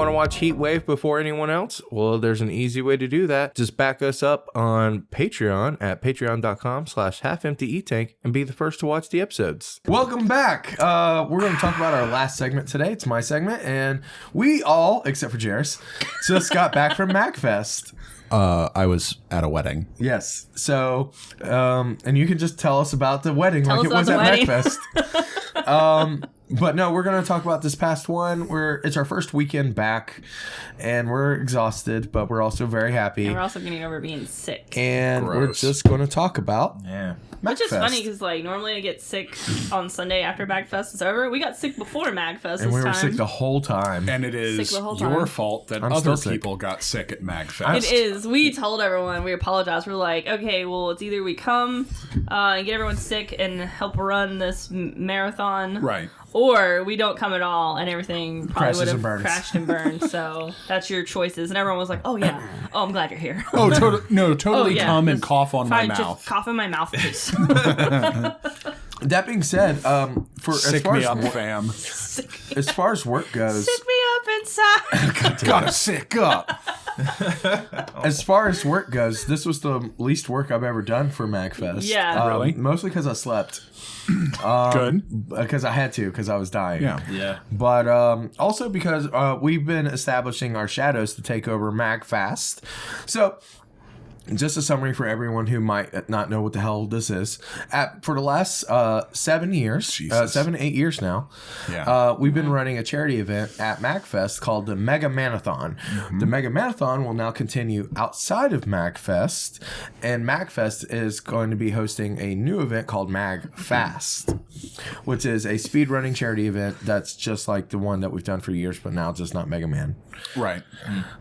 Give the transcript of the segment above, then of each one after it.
to watch HEETwave before anyone else? Well, there's an easy way to do that. Just back us up on Patreon at patreon.com/halfemptyetank and be the first to watch the episodes. Welcome back. We're going to talk about our last segment today. It's my segment, and we all, except for Jairus, just got back from MAGFest. I was at a wedding. Yes. So, and you can just tell us about the wedding like it was at MAGFest. But no, we're going to talk about this past one. It's our first weekend back, and we're exhausted, but we're also very happy. And we're also getting over being sick. And we're just going to talk about Which is funny because, like, normally I get sick on Sunday after MAGFest is over. We got sick before MAGFest and we were sick the whole time. And it is your fault that other people got sick at MAGFest. It is. We told everyone. We apologized. We're like, okay, well, it's either we come and get everyone sick and help run this marathon. Right. Or we don't come at all, and everything probably would have crashed and burned. So that's your choices. And everyone was like, "Oh yeah, oh I'm glad you're here." Oh, totally come and cough on my mouth. Just cough in my mouth, please. That being said, sick me up, fam. As far as work goes, sick me up inside. Gotta sick up. As far as work goes, this was the least work I've ever done for MAGFest. Yeah, really. Mostly because I slept. Good. Because I had to, because I was dying. Yeah. But also because we've been establishing our shadows to take over MAGFest. So, just a summary for everyone who might not know what the hell this is. For the last 7 years, 7 to 8 years now, we've been running a charity event at MAGFest called the Mega Marathon. The Mega Marathon will now continue outside of MAGFest, and MAGFest is going to be hosting a new event called MAGFast, which is a speed running charity event that's just like the one that we've done for years, but now just not Mega Man. Right.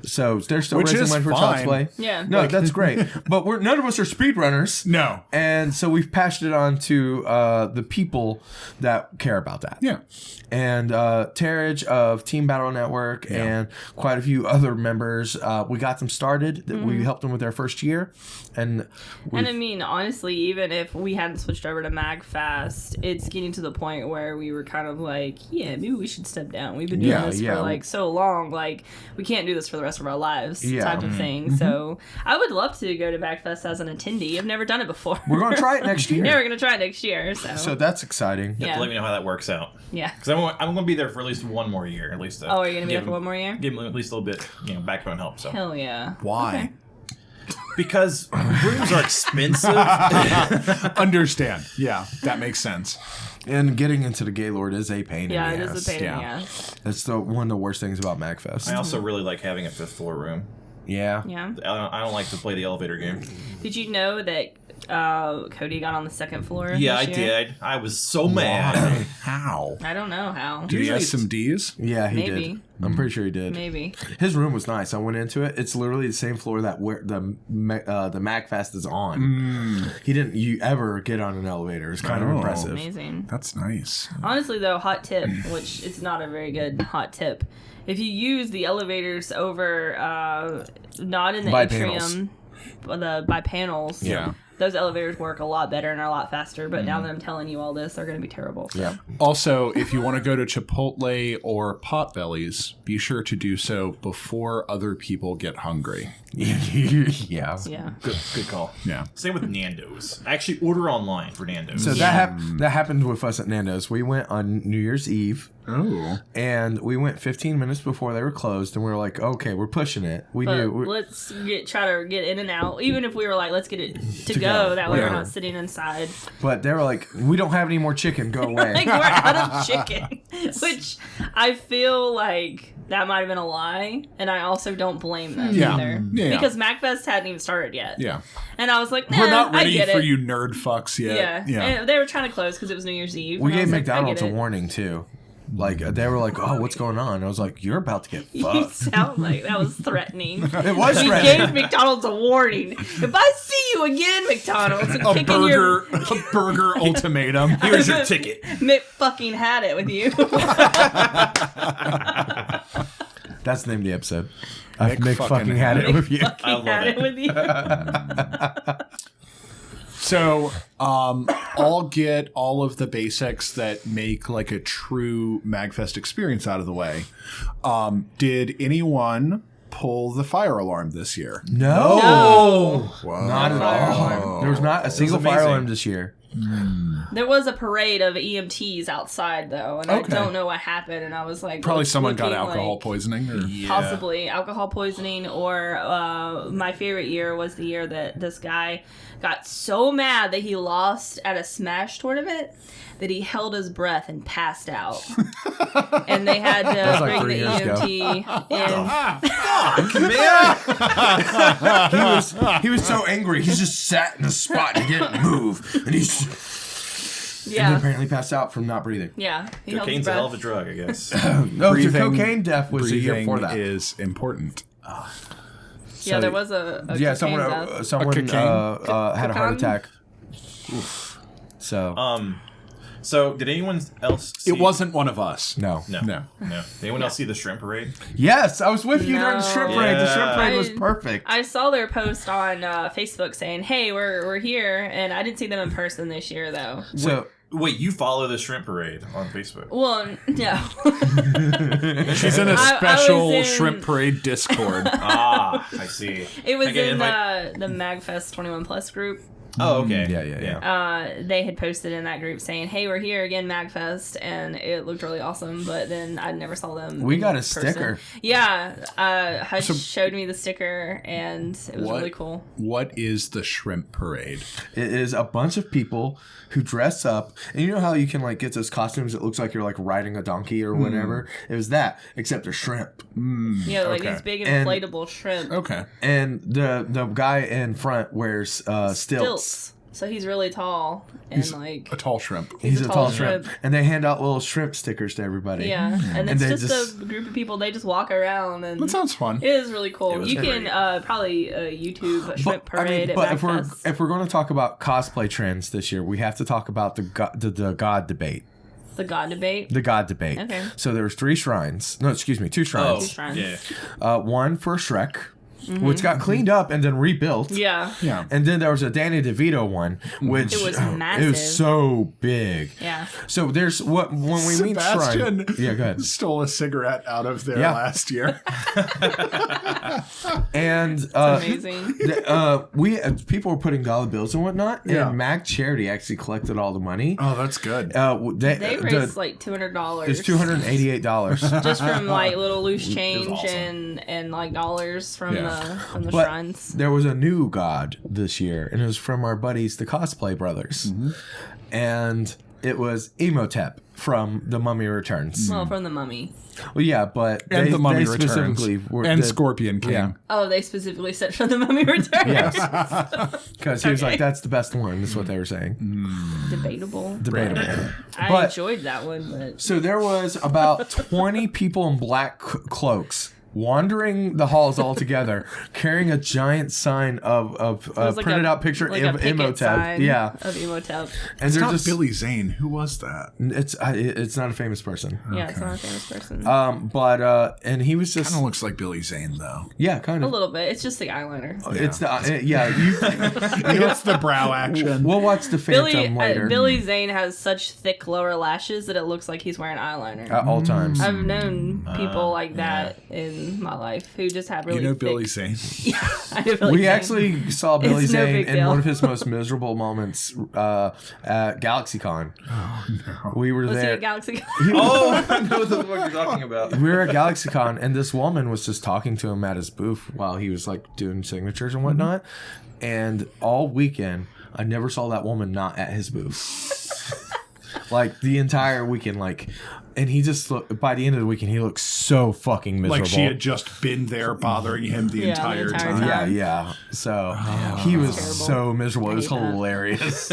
So they're still raising money for Child's Play. Yeah. No, that's great. But none of us are speedrunners. No. And so we've passed it on to the people that care about that. Yeah. And Terrage of Team Battle Network and quite a few other members, we got them started. We helped them with their first year. And I mean, honestly, even if we hadn't switched over to MAGFest, it's getting to the point where we were kind of like, yeah, maybe we should step down. We've been doing this for like so long, like we can't do this for the rest of our lives type of thing. So I would love to go to MAGFest as an attendee. I've never done it before. We're going to try it next year. Yeah, we're going to try it next year. So that's exciting. You have to let me know how that works out. Yeah. Because I'm going to be there for at least one more year. At least. Are you going to be there for one more year? Give them at least a little bit, backbone help. So. Hell yeah. Why? Okay. Because rooms are expensive. Understand. Yeah, that makes sense. And getting into the Gaylord is a pain in the ass. Yeah, it is a pain in the ass. That's one of the worst things about MAGFest. I also really like having a 5th floor room. Yeah. I don't like to play the elevator game. Did you know that Cody got on the 2nd floor? Yeah, I did. I was so mad. How? I don't know how. Did he have some D's? Yeah, he did. I'm pretty sure he did. Maybe. His room was nice. I went into it. It's literally the same floor that where the MAGFest is on. He didn't ever get on an elevator. It's kind of impressive. Amazing. That's nice. Honestly, though, hot tip, which it's not a very good hot tip. If you use the elevators over, not in the atrium, but by panels, those elevators work a lot better and are a lot faster. But now that I'm telling you all this, they're going to be terrible. Yeah. Also, if you want to go to Chipotle or Potbelly's, be sure to do so before other people get hungry. Yeah. Good call. Yeah. Same with Nando's. I actually order online for Nando's. So that happened with us at Nando's. We went on New Year's Eve. Oh. And we went 15 minutes before they were closed, and we were like, okay, we're pushing it. Let's try to get in and out. Even if we were like, let's get it to go. That way we're not sitting inside. But they were like, we don't have any more chicken. Go away. Like, we're out of chicken. Which I feel like that might have been a lie, and I also don't blame them either. Yeah. Because MAGFest hadn't even started yet. Yeah. And I was like, we're not ready for it. you nerd fucks yet. Yeah. And they were trying to close because it was New Year's Eve. We gave McDonald's a warning, too. Like, they were like, oh, what's going on? I was like, you're about to get fucked. You sound like that was threatening. It was threatening. We gave McDonald's a warning. If I see you again, McDonald's, a burger ultimatum. Here's your ticket. Mick fucking had it with you. That's the name of the episode. Mick fucking had it with you. I love it with you. So, I'll get all of the basics that make like a true MAGFest experience out of the way. Did anyone pull the fire alarm this year? No. Whoa. Not at all. There was not a single fire amazing. alarm this year. There was a parade of EMTs outside though, and Okay. I don't know what happened. And I was like, Probably someone got looking alcohol like, poisoning. Or... Possibly alcohol poisoning, or my favorite year was the year that this guy got so mad that he lost at a Smash tournament that he held his breath and passed out. And they had to That's like bring 3 the years ago. EMT in. Man, He was so angry. He just sat in the spot and didn't move. And he's and he Yeah. apparently passed out from not breathing. Yeah. He held his cocaine's a hell of a breath. drug, I guess. No, the Breathing- cocaine death was a year breathing before that. is important. Yeah, there was a Yeah, cocaine someone death. someone cocaine? had a heart Cocaine? attack. So So, did anyone else see... It wasn't one of us. no. No. No. Did anyone else see the shrimp parade? Yes, I was with you during the shrimp No. parade. The shrimp Yeah. parade was I- perfect. I saw their post on Facebook saying, "Hey, we're here," and I didn't see them in person this year though. So Wait, you follow the shrimp parade on Facebook? Well, no. She's in a I special was in- shrimp parade Discord. Ah, I see. It was I get in invite- the MAGFest 21 Plus group. Oh, okay. Yeah. They had posted in that group saying, "Hey, we're here again, MAGFest," and it looked really awesome. But then I never saw them. We in got a person. sticker. Yeah, Hutch showed me the sticker, and it was What? really cool. What is the shrimp parade? It is a bunch of people who dress up, and you know how you can like get those costumes that looks like you're like riding a donkey or whatever. It was that, except a shrimp. Yeah, like Okay. these big And- inflatable shrimp. Okay. And the guy in front wears stilts. So he's really tall and like A tall shrimp. He's a tall shrimp. And they hand out little shrimp stickers to everybody. yeah, and And it's they just, just- a group of people. They just walk around and That sounds fun. it is really cool. was You great. can probably YouTube a shrimp But, I parade mean, at but MAGFest. if we're going to talk about cosplay trends this year, we have to talk about the God debate. The God debate. The God debate. Okay. So there was 3 shrines. No, excuse me, 2 Oh, shrines. shrines. yeah. One for Shrek, which got cleaned up and then rebuilt. Yeah. Yeah. And then there was a Danny DeVito one, which It was It massive. was so big. Yeah. So there's what when we mean Sebastian shrine. Yeah, go ahead. stole a cigarette out of there Yeah. last year. And Amazing. people were putting dollar bills and whatnot, Yeah. and Mac Charity actually collected all the money. Oh, that's good. They raised like $200. it's $288. just from like little loose change awesome. and like dollars from Yeah. the But shrines. there was a new god this year, and it was from our buddies, the Cosplay Brothers, and it was Emotep from The Mummy Returns. Well, from the Mummy. Well, yeah, but And the Mummy they Returns. specifically were And the- Scorpion King. Yeah. Oh, they specifically said from the Mummy Returns. Yes, because he was like, "That's the best one." That's what they were saying. Debatable. Debatable. I But- enjoyed that one, but So there was about 20 people in black cloaks wandering the halls all together, carrying a giant sign of it was like printed a- out picture like of a picket Emotep. sign Yeah, of Emotep. and It's they're not just Billy Zane. Who was that? it's not a famous person. Yeah, it's not a famous person. But and he was just Kind of looks like Billy Zane, though. yeah, kind a of. little bit. It's just the eyeliner. It's the yeah. You It's the brow action. we'll watch the Phantom later Billy Zane has such thick lower lashes that it looks like he's wearing eyeliner. at all times. I've known people like that in my life who just have really You know thick... Billy Zane. I know Billy We Zane. actually saw Billy It's no Zane big in deal. one of his most miserable moments at GalaxyCon. Oh, no. We were Was he there. at Galaxy? Oh, I know the what you're talking about. We were at GalaxyCon, and this woman was just talking to him at his booth while he was like doing signatures and whatnot. And all weekend, I never saw that woman not at his booth. Like the entire weekend, like, and he just looked. By the end of the weekend, he looked so fucking miserable. Like she had just been there bothering him the Yeah, the entire entire time. time. Yeah, yeah. So he was terrible. so miserable. It was hate that. hilarious.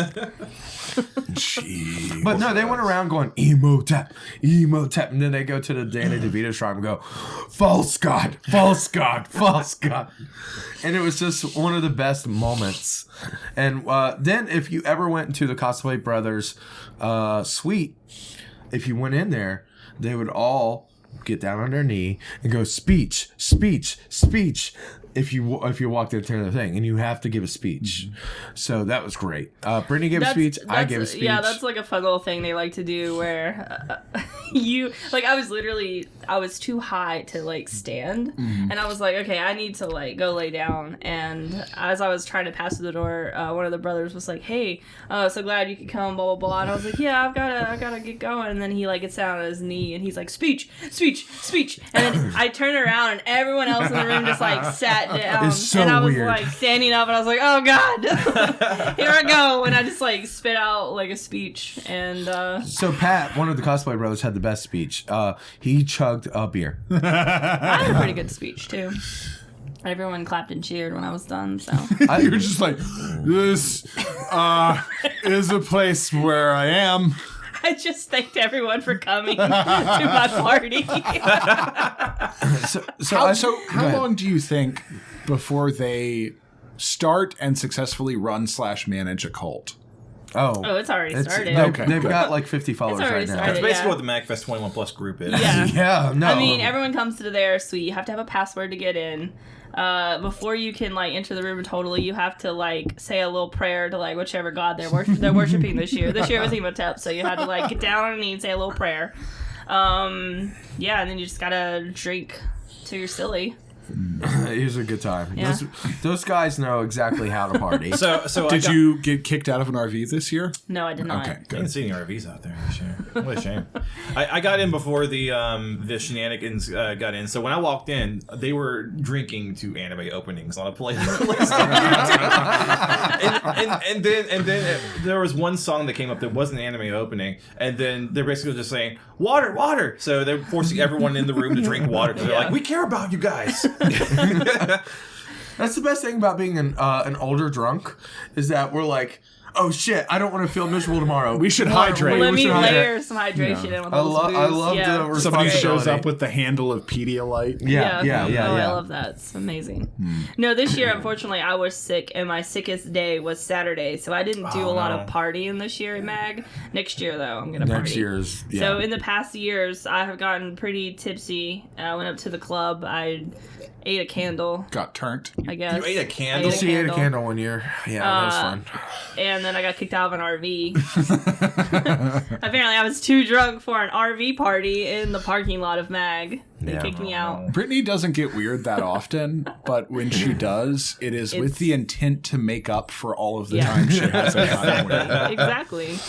Jeez. But no, they went around going Emotep, Emotep, and then they go to the Danny DeVito shrine and go, false god, false god, false god, and it was just one of the best moments. And then, if you ever went into the Cosplay Brothers suite, if you went in there, they would all get down on their knee and go speech, speech, speech. if you walk there to the thing, and you have to give a speech. So that was great. Brittany gave a speech. I gave a speech. Yeah, that's like a fun little thing they like to do where I was too high to like stand, and I was like, okay, I need to like go lay down. And as I was trying to pass through the door, one of the brothers was like, hey, so glad you could come, blah blah blah. And I was like, yeah, I gotta get going. And then he like gets down on his knee and he's like, speech. And then I turned around and everyone else in the room just like sat down. It's so and I was weird. like standing up and I was like, oh god, here I go. And I just like spit out like a speech. And So Pat, one of the cosplay brothers, had the best speech. He chugged a beer. I had a pretty good speech too. Everyone clapped and cheered when I was done. So You're just like, this is a place where I am. I just thanked everyone for coming to my party. How long do you think before they start and successfely run/manage a cult? Oh, it's already started. They've got like 50 followers already right now. started. That's basically Yeah. what the MAGFest 21 Plus group is. Yeah. Yeah, no. I mean, everyone comes to their suite. You have to have a password to get in. Before you can like enter the room totally, you have to like say a little prayer to like whichever god they're worshiping this year. This year was Imhotep, so you had to like get down on your knee and say a little prayer. Yeah, and then you just gotta drink till you're silly. It was a good time. Yeah. Those guys know exactly how to party. So Did you get kicked out of an RV this year? No, I did not. Okay, I good. didn't see any RVs out there this year. What a shame. I got in before the shenanigans got in. So when I walked in, they were drinking to anime openings on a playlist. and then there was one song that came up that wasn't an anime opening, and then they're basically just saying water, water. So they're forcing everyone in the room to drink water because they're like, we care about you guys. That's the best thing about being an older drunk is that we're like, oh shit, I don't want to feel miserable tomorrow. We should hydrate. Let We me should hydrate. layer some hydration in with I those love booze. Yeah. the Somebody shows responsibility. up with the handle of Pedialyte. Yeah. Oh, I love that. It's amazing. No, this year, unfortunately, I was sick, and my sickest day was Saturday, so I didn't do a lot of partying this year in MAG. Next year, though, I'm gonna party. Next year's, yeah. So in the past years, I have gotten pretty tipsy. I went up to the club. I ate a candle, Got turned. I guess. You ate a candle? I She ate a candle one year. Yeah, that was fun. And then I got kicked out of an RV. Apparently, I was too drunk for an RV party in the parking lot of MAG. They Yeah. kicked me out. Brittany doesn't get weird that often, but when she does, it is with the intent to make up for all of the time she hasn't gotten weird. Exactly.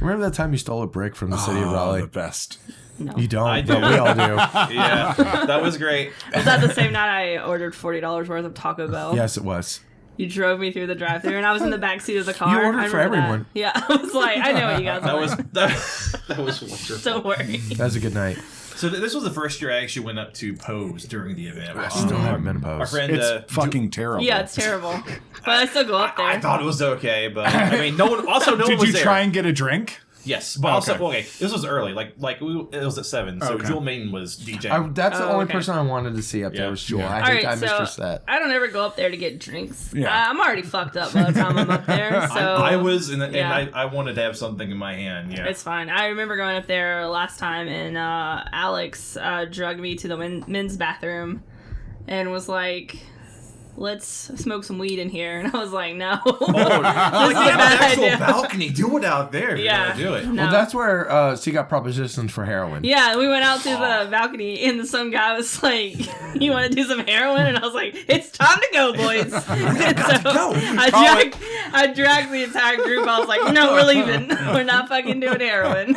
Remember that time you stole a brick from the city of Oh, Raleigh? the best. No. You don't, I but do. we all do. Yeah, that was great. Was that the same night I ordered $40 worth of Taco Bell? Yes, it was. You drove me through the drive-thru, and I was in the back seat of the car. You ordered I for remember that. everyone. Yeah, I was like, I know what you guys That want. that was wonderful. Don't worry. That was a good night. So this was the first year I actually went up to pose during the event. I still haven't been Our opposed. friend, It's fucking terrible. Yeah, it's terrible. But I still go up there. I thought it was okay, but I mean, no one Did was you there. try and get a drink? Yes, but also this was early. It was at 7, so Okay. Jewel Maiden was DJing. That's the Oh, only okay. person I wanted to see up there Yeah. was Jewel. Yeah. I All think right, I missed so her set. I don't ever go up there to get drinks. Yeah. I'm already fucked up by the time I'm up there. So I was, and yeah. I wanted to have something in my hand. Yeah, It's fine. I remember going up there last time, and Alex drugged me to the men's bathroom and was like, let's smoke some weed in here. And I was like, no. like, This is we a have an bad actual idea. balcony. Do it out there. If Yeah. you're gonna do it. No. Well, that's where she got propositions for heroin. Yeah, we went out to the balcony, and some guy was like, "You want to do some heroin?" And I was like, "It's time to go, boys." And so go. I dragged the entire group. I was like, "No, we're leaving. We're not fucking doing heroin."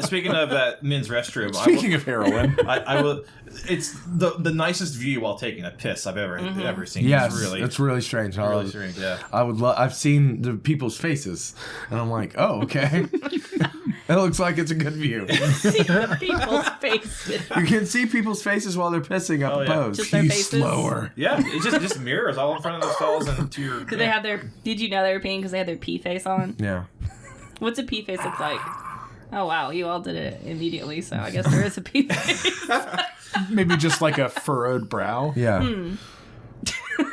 Speaking of that men's restroom, Speaking of heroin, I will. It's the nicest view while taking a piss I've ever seen. Yes, it's really strange. really strange. Yeah. I would love. I've seen the people's faces, and I'm like, oh, okay. It looks like it's a good view. See the people's faces. You can see people's faces while they're pissing up Oh, a yeah. pose. Just their he's faces. slower. Yeah, it just mirrors all in front of the stalls and to your. Did they have their? Did you know they were peeing because they had their pee face on? Yeah. What's a pee face look like? Oh wow, you all did it immediately. So I guess there is a pee face. Maybe just like a furrowed brow. Yeah.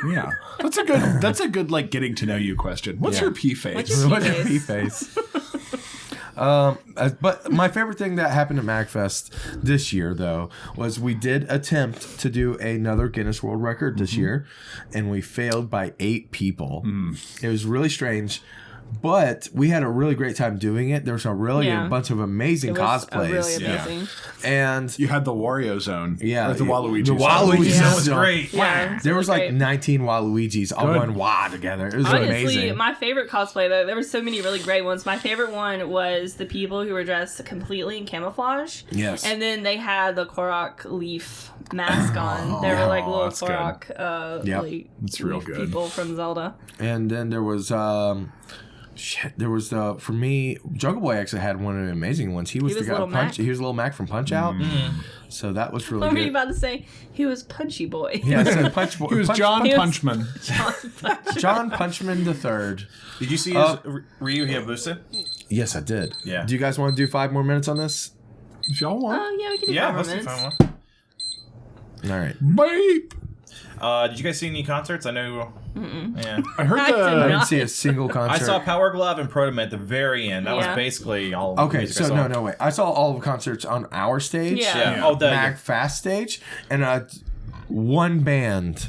Yeah. That's a good like getting to know you question. What's Yeah. your pee face? What's your What's your Pee pee face? face? But my favorite thing that happened at MAGFest this year, though, was we did attempt to do another Guinness World Record this year, and we failed by 8 people. It was really strange. But we had a really great time doing it. There was a bunch of amazing cosplays. Really amazing. And You had the Wario zone. Yeah, Or the Waluigi the zone. Waluigi That zone was great. Yeah, there was like great. 19 Waluigis all going wah together. It was Honestly, amazing. my favorite cosplay, though, there were so many really great ones. My favorite one was the people who were dressed completely in camouflage. Yes. And then they had the Korok leaf mask on. They were like little that's good. Korok like, That's real leaf good. people from Zelda. And then there was for me, Jungle Boy actually had one of the amazing ones. He was the guy Little Mac? He was Little Mac from Punch Out. So that was really What were you good. about to say? He was Punchy Boy. Yeah, so Punch Boy. He was John He was- Punchman. John Punchman III. Did you see his Ryu Hayabusa? Yes, I did. Yeah. Do you guys want to do 5 more minutes on this? If y'all want. Oh, yeah, we can do Yeah, 5 more let's do minutes. fun one. All right. Beep. Did you guys see any concerts? I know. Yeah. I heard I did I the. didn't not. see a single concert. I saw Power Glove and Proto Man at the very end. That was Yeah. basically all. the Okay, music I so saw. no, wait. I saw all the concerts on our stage. Yeah. Yeah. Oh, the MAGFest stage, and one band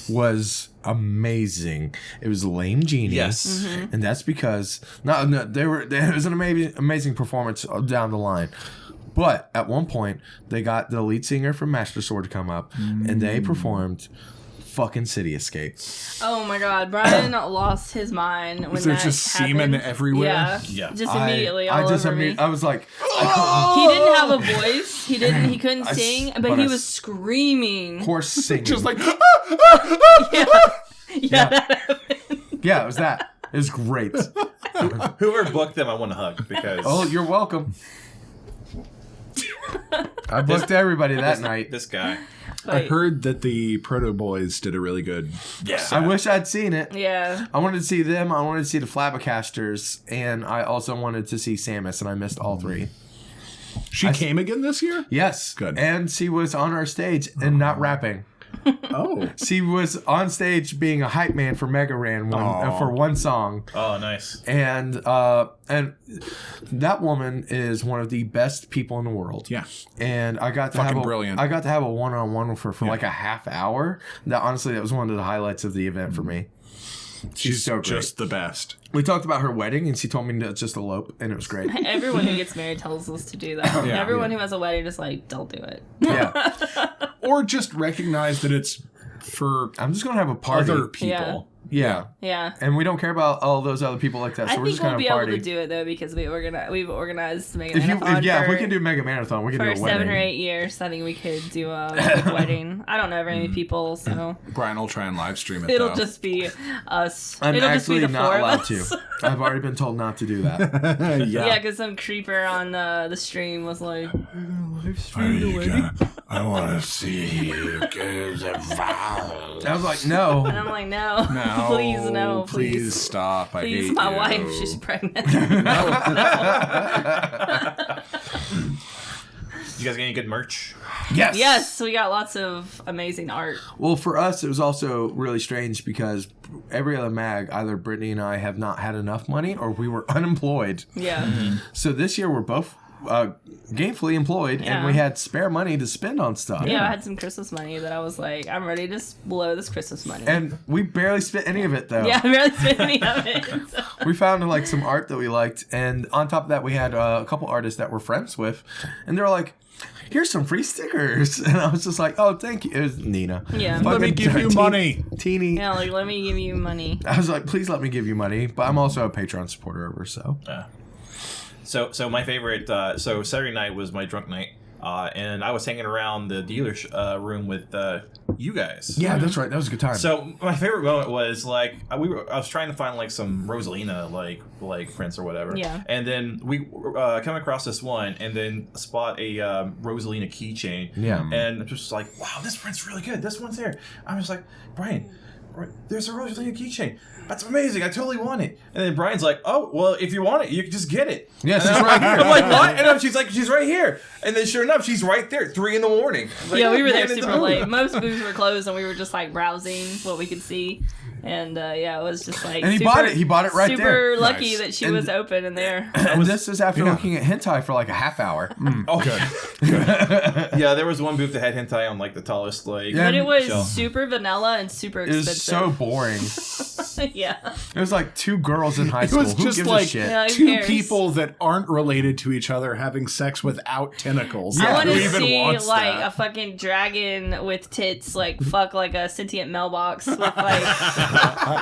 was amazing. It was Lame Genie. Yes. And that's because it was an amazing performance down the line. But at one point, they got the lead singer from Master Sword to come up, and they performed fucking City Escape. Oh my god, Brian lost his mind when Was there that just happened. semen everywhere? Yeah, Yeah. just immediately all over me. I was like, He didn't have a voice. He couldn't I s- sing, but but he I was s- screaming. horse singing. Just like. Yeah, that happened. Yeah, it was that. It was great. Whoever booked them, I want to hug because. Oh, you're welcome. I booked everybody that night. This guy. I heard that the Proto Boys did a really good. Yeah. I wish I'd seen it. Yeah. I wanted to see them. I wanted to see the Flabbercasters, and I also wanted to see Samus, and I missed all 3. She came again this year? Yes, Good. And she was on our stage and not rapping. Oh. She was on stage being a hype man for Mega Ran for one song. Oh, nice. And that woman is one of the best people in the world. Yeah. And I got to Fucking have brilliant. I got to have a one-on-one with her for like a half hour. That honestly, that was one of the highlights of the event for me. She's so great. Just the best. We talked about her wedding, and she told me to just elope, and it was great. Everyone who gets married tells us to do that. Yeah. Everyone who has a wedding is like, don't do it. Yeah, Or just recognize that it's for I'm just gonna have a party. other people. Yeah. Yeah, Yeah. and we don't care about all those other people like that. So I we're think just we'll gonna be able party. to do it though because we've organized Mega If Marathon we for, can do Mega Marathon, we can do for a 7 wedding. or 8 years. I think we could do a big wedding. I don't know very many people, so Brian will try and live stream it. it'll though. just be us. I'm It'll just be actually the not 4 allowed of us. to. I've already been told not to do that. Yeah, because some creeper on the stream was like, I want to see you guys I was like, no. and I'm like, no, No, please, no, please. stop. I Please, hate my you. wife, she's pregnant. You guys get any good merch? Yes. Yes, we got lots of amazing art. Well, for us, it was also really strange because every other mag, either Brittany and I have not had enough money or we were unemployed. Yeah. So this year we're both gainfully employed and Yeah. we had spare money to spend on stuff. Yeah, I had some Christmas money that I was like, I'm ready to blow this Christmas money. And we barely spent any of it though. yeah, I barely spent any of it. We found like some art that we liked, and on top of that, we had a couple artists that we're friends with, and they were like, "Here's some free stickers," and I was just like, "Oh, thank you." It was Nina. Yeah. Let me Fucking give you money. Teeny. Yeah, like, let me give you money. I was like, "Please let me give you money," but I'm also a Patreon supporter of her, so. So my favorite. So Saturday night was my drunk night, and I was hanging around the dealer room with you guys. Yeah, that's right. That was a good time. So my favorite moment was like I was trying to find like some Rosalina like prints or whatever. Yeah. And then we come across this one and then spot a Rosalina keychain. Yeah. And I'm just like, wow, this print's really good. This one's there. I'm just like, Brian, there's a Rosalia keychain. That's amazing. I totally want it. And then Brian's like, oh, well, if you want it, you can just get it. Yeah, she's right here. I'm like, what? And she's like, she's right here. And then sure enough, she's right there, 3 in the morning. Like, yeah, we were there super late. Most booths were closed, and we were just like browsing what we could see. And it was just like. And he bought it. He bought it right there. Super lucky that she was open in there. And this is after looking at hentai for like a half hour. Oh, good. Yeah, there was one booth that had hentai on like the tallest like. But it was shelf. super vanilla and super expensive. It was so boring. Yeah. It was like 2 girls in high It school. was Who just gives like a shit? Yeah, who 2 cares? people that aren't related to each other having sex without tentacles. I want Who to even see wants like that? a fucking dragon with tits like fuck like a sentient mailbox with like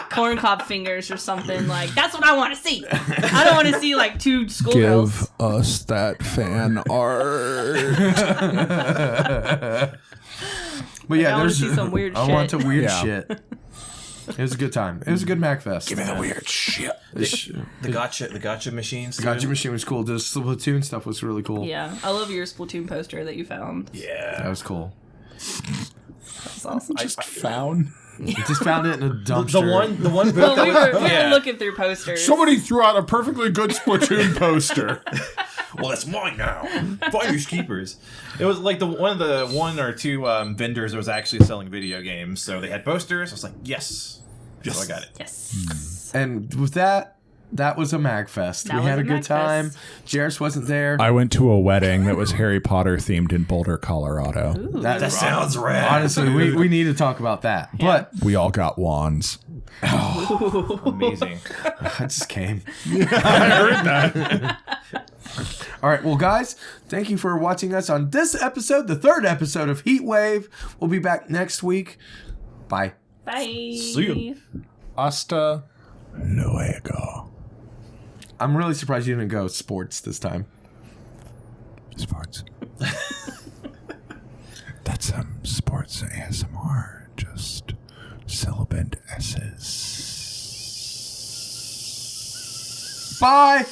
corncob fingers or something. Like that's what I want to see. I don't want to see like 2 schoolgirls. Give us that fan art. But yeah, I wanna there's see some weird I shit. want some weird Yeah. shit. It was a good time. It was a good MAGFest. Give me the weird shit. The gotcha machines. The gotcha machine was cool. The Splatoon stuff was really cool. Yeah, I love your Splatoon poster that you found. Yeah. That was cool. That's awesome. Just found. Just found it in a dumpster. The one booth Well, that we was, were looking through posters. Somebody threw out a perfectly good Splatoon poster. well, that's mine now. Finders keepers. It was like one or two vendors that was actually selling video games. So they had posters. I was like, yes. So I got it. Yes. And with that was a MAGFest. That We had a was a good time. MAGFest. Jairus wasn't there. I went to a wedding that was Harry Potter themed in Boulder, Colorado. Ooh. That sounds rad. Honestly, we need to talk about that. Yeah. But We all got wands. Amazing. I just came. I heard that. All right, well, guys, thank you for watching us on this episode, the 3rd episode of HEETwave. We'll be back next week. Bye. Bye. See ya. Hasta luego. I'm really surprised you didn't go sports this time. Sports. That's sports ASMR. Just sibilant S's. Bye.